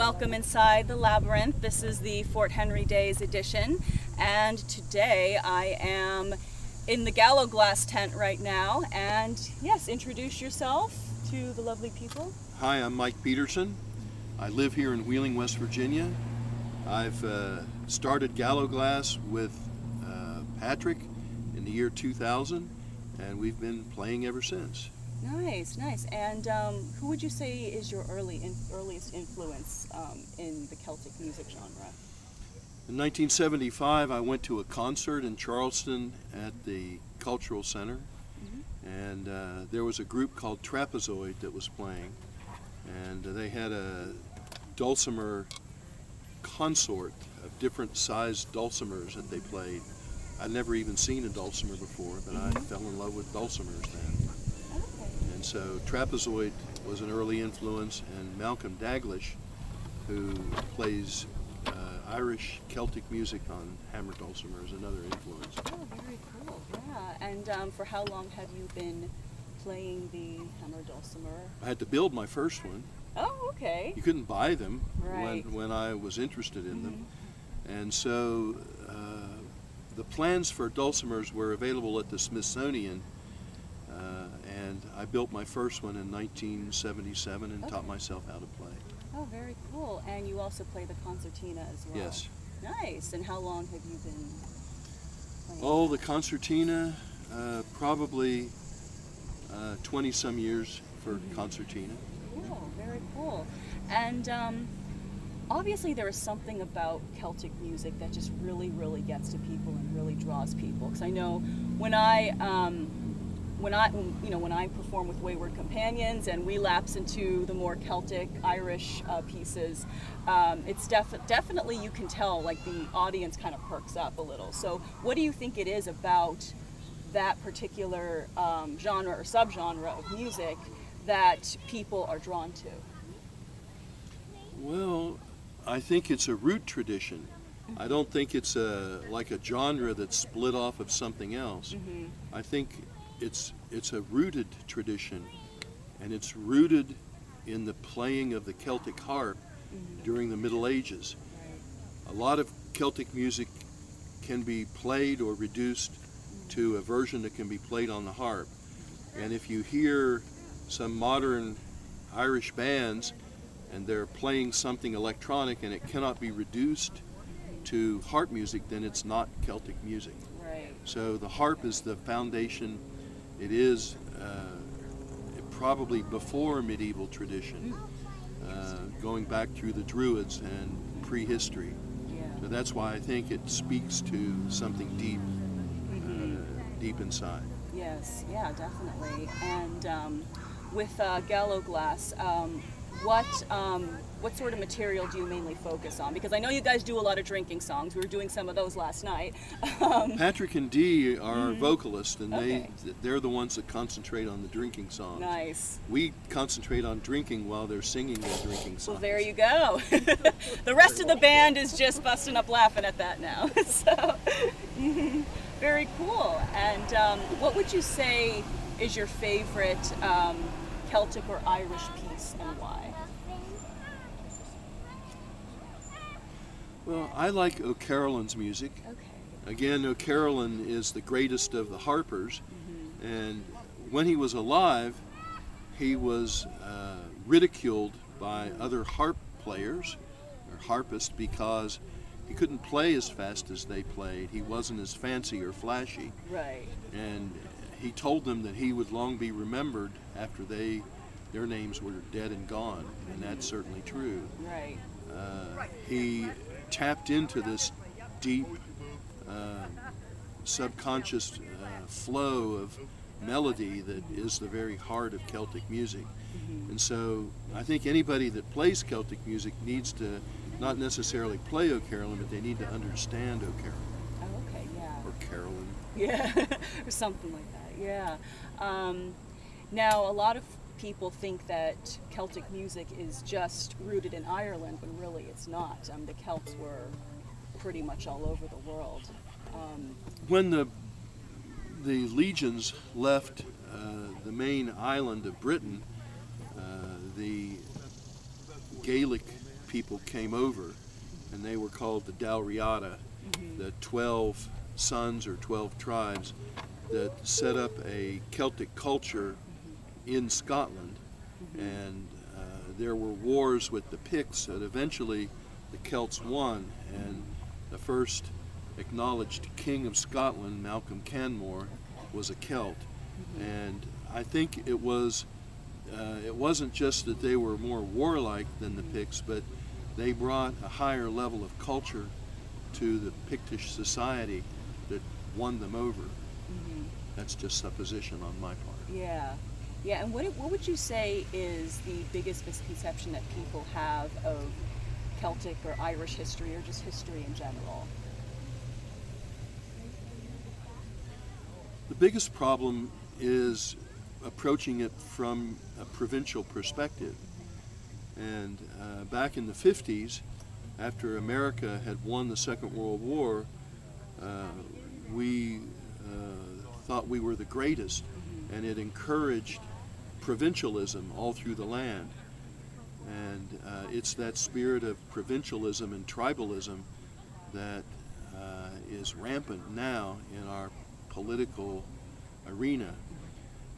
welcome inside the Labyrinth. This is the Fort Henry Days edition, and today I am in the Gallowglass tent right now. And yes, introduce yourself to the lovely people. Hi, I'm Mike Peterson. I live here in Wheeling, West Virginia. I've started Gallowglass with Patrick in the year 2000, and we've been playing ever since. Nice, nice. And who would you say is your earliest influence in the Celtic music genre? In 1975, I went to a concert in Charleston at the Cultural Center, and there was a group called Trapezoid that was playing, and they had a dulcimer consort of different sized dulcimers that they played. I'd never even seen a dulcimer before, but I fell in love with dulcimers then. And so Trapezoid was an early influence, and Malcolm Daglish, who plays Irish Celtic music on hammer dulcimer, is another influence. Oh, very cool. Yeah. And for how long have you been playing the hammer dulcimer? I had to build my first one. Oh, okay. You couldn't buy them Right. when I was interested in them. And so the plans for dulcimers were available at the Smithsonian, and I built my first one in 1977 and taught myself how to play. Oh, very cool. And you also play the concertina as well. Yes. Nice. And how long have you been playing? Oh, the concertina, probably 20 some years for concertina. Cool, very cool. And obviously there is something about Celtic music that just really, really gets to people and really draws people. Because I know when I perform with Wayward Companions and we lapse into the more Celtic Irish pieces, it's definitely, you can tell, like, the audience kind of perks up a little. So what do you think it is about that particular genre or subgenre of music that people are drawn to? Well, I think it's a root tradition. I don't think it's like a genre that's split off of something else. I think it's a rooted tradition, and it's rooted in the playing of the Celtic harp during the Middle Ages. A lot of Celtic music can be played or reduced to a version that can be played on the harp. And if you hear some modern Irish bands and they're playing something electronic and it cannot be reduced to harp music, then it's not Celtic music. Right. So the harp is the foundation. It is probably before medieval tradition, going back through the Druids and prehistory. Yeah. So that's why I think it speaks to something deep, deep inside. Yes, yeah, definitely. And with Gallowglass, what sort of material do you mainly focus on? Because I know you guys do a lot of drinking songs. We were doing some of those last night. Patrick and Dee are our vocalists, and they're the ones that concentrate on the drinking songs. Nice. We concentrate on drinking while they're singing their drinking songs. Well, there you go. The rest of the band is just busting up laughing at that now. So, very cool. And what would you say is your favorite Celtic or Irish piece, and why? Well, I like O'Carolan's music. Okay. Again, O'Carolan is the greatest of the harpers, and when he was alive, he was ridiculed by other harp players or harpists because he couldn't play as fast as they played. He wasn't as fancy or flashy. Right. And he told them that he would long be remembered after their names were dead and gone, and that's certainly true. Right. He tapped into this deep subconscious flow of melody that is the very heart of Celtic music. And so I think anybody that plays Celtic music needs to not necessarily play O'Carolan, but they need to understand O'Carolan. Oh, okay, yeah. Or Carolyn. Yeah, or something like that, yeah. Now, a lot of people think that Celtic music is just rooted in Ireland, but really it's not. The Celts were pretty much all over the world. When the legions left the main island of Britain, the Gaelic people came over, and they were called the Dalriada, the 12 sons or 12 tribes that set up a Celtic culture in Scotland. And there were wars with the Picts that eventually the Celts won, and the first acknowledged king of Scotland, Malcolm Canmore, was a Celt. And I think it wasn't just that they were more warlike than the Picts, but they brought a higher level of culture to the Pictish society that won them over. That's just supposition on my part. Yeah. Yeah, and what would you say is the biggest misconception that people have of Celtic or Irish history, or just history in general? The biggest problem is approaching it from a provincial perspective. And back in the 50s, after America had won the Second World War, we thought we were the greatest, and it encouraged provincialism all through the land. And it's that spirit of provincialism and tribalism that is rampant now in our political arena.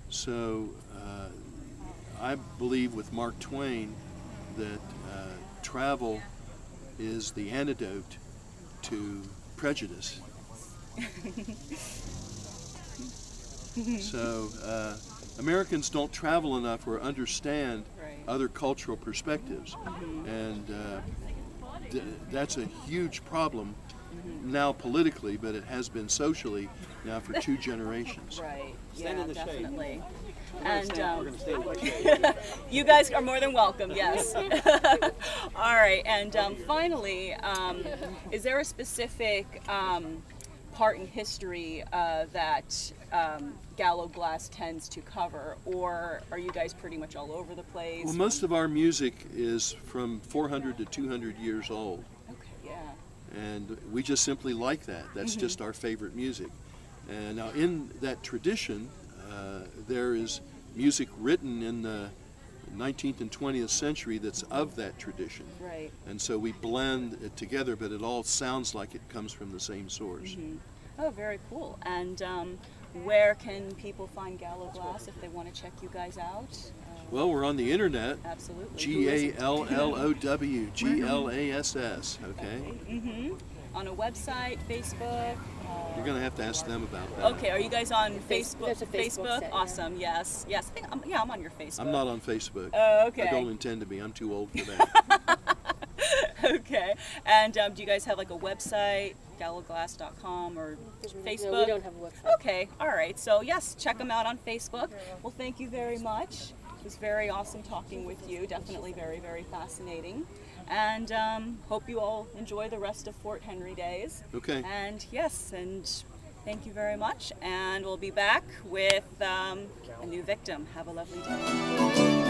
So I believe with Mark Twain that travel is the antidote to prejudice. So Americans don't travel enough or understand other cultural perspectives, and that's a huge problem now politically, but it has been socially now for 2 generations. Right. Stand Yeah, in the shade. definitely. We're And going to stand in the shade. you guys are more than welcome. Yes. All right. And finally, is there a specific part in history that Gallowglass tends to cover, or are you guys pretty much all over the place? Well, most of our music is from 400 to 200 years old. Okay. Yeah. And we just simply like that. That's just our favorite music. And now in that tradition, there is music written in the 19th and 20th century that's of that tradition. Right. And so we blend it together, but it all sounds like it comes from the same source. Oh, very cool. And where can people find Gallowglass if they want to check you guys out? Well, we're on the internet. Absolutely. Gallowglass, okay? On a website, Facebook. You're going to have to ask them about that. Okay, are you guys on Facebook? There's a Facebook set, yeah. Awesome. Yes. Yes. I think I'm on your Facebook. I'm not on Facebook. Oh, okay. I don't intend to be. I'm too old for that. Okay. And do you guys have like a website, gallowglass.com, or Facebook? No, we don't have a website. Okay. All right. So yes, check them out on Facebook. Well, thank you very much. It was very awesome talking with you. Definitely very, very fascinating. And hope you all enjoy the rest of Fort Henry days. Okay. And yes, and thank you very much. And we'll be back with a new victim. Have a lovely day.